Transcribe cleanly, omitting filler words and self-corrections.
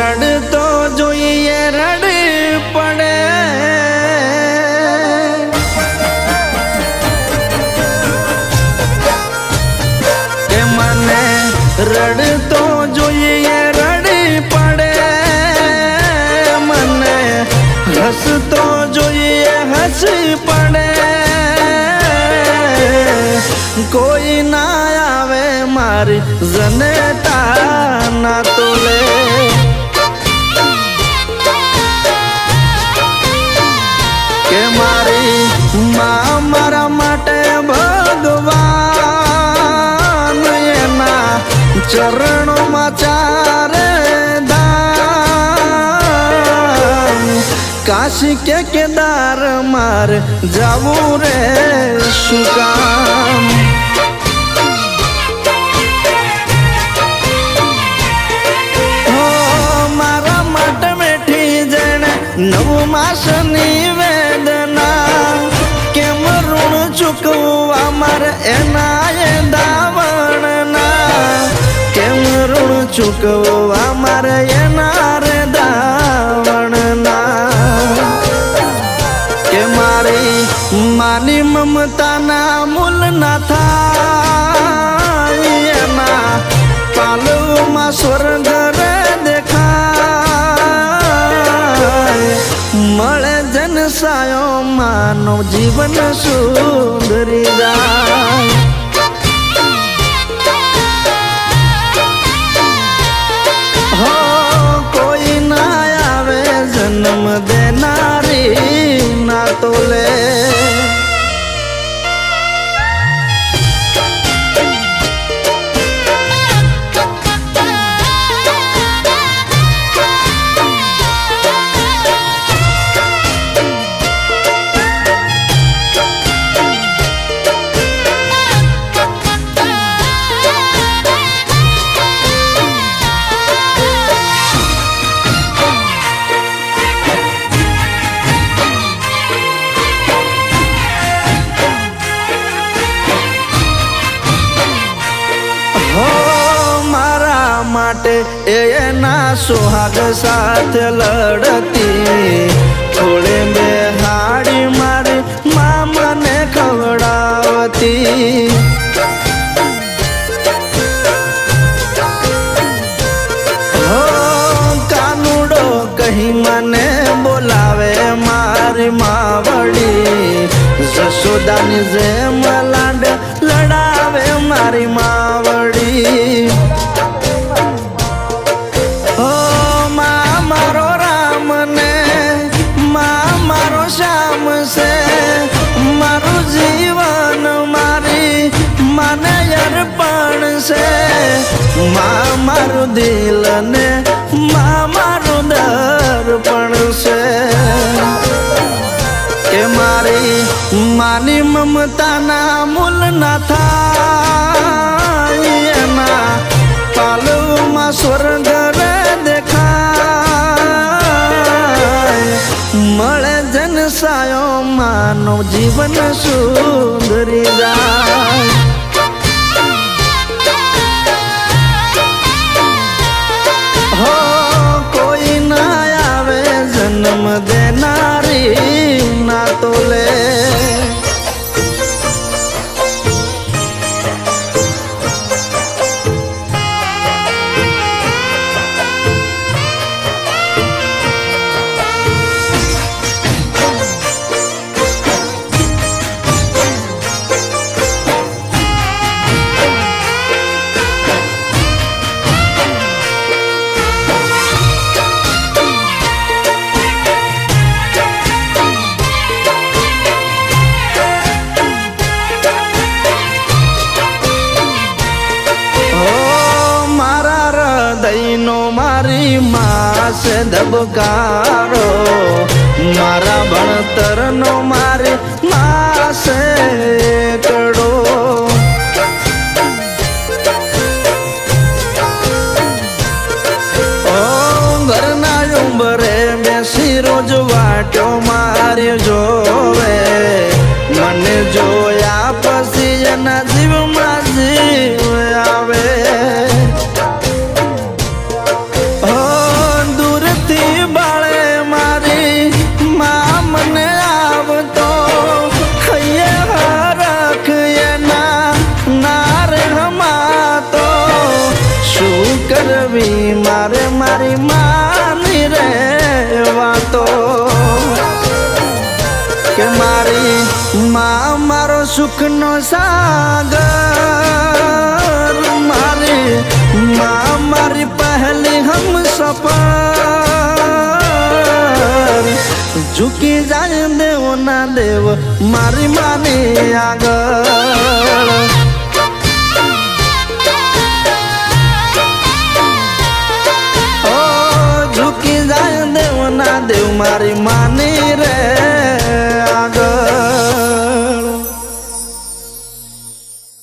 રડતો જોઈએ રડી પડે કે મને રડતો જોઈએ રડી પડે મને હસતો જોઈએ હસી પડે કોઈ ના આવે મારી જનેતા ના તોલે કે મારી માં મારા માટે ભગવાન એના ચરણોમાં ચારે ધામ કાશી કે કેદાર મારે જાવું રે શું કામ મારા માટે બેઠી જણે નવું માસની વેદના કેમ ઋણ ચૂકવવા મારે એના એ દાવણના કેમ ઋણ ચૂકવવા મારે એના રે દાવણના કે મારી માની મમતાના મૂલ ના થાય એના પાલવમાં સ્વર્ગ રે દેખાય મળે જનસાયો માનવ જીવન સુધરી જાય હો કોઈ ના આવે જન્મ દેનારી ના તોલે માટે એના સુહાગ સાથે લડતી થોડે બે હાડી મારી મા મને ખવડાવતી હો કાનુડો કહી મને બોલાવે મારી માવડી જશોદાની જેમ લાડ લડાવે મારી માવડી મારું જીવન મારી મને અર્પણ છે માં મારું દિલ ને માં મારું દર્પણ છે કે મારી માની મમતાના મૂલ ના થાય એના પાલવમાં સ્વર્ગ રે દેખાય મળે જનસાયો માનવ જીવન સુધરી જાય હો કોઈ ના આવે જન્મ દેનારી ના તોલે દઈનો મારી માસે ધબકારો મારા ભણતરનો મારી માસે કડો ઓ ઘરના ઉંબરે બેસી રોજ વાટો માર્યો જોવે મને જોયા પછી એના જીવમાં જીવ આવે તો કે મારી માં મારો સુખનો સાગર, મારી માં મારી પહેલી હમ સફર, ઝૂકી જાય દેવ ના દેવ મારી માની આગળ. ઝૂકી જાય દેવ ના દેવ મારી માની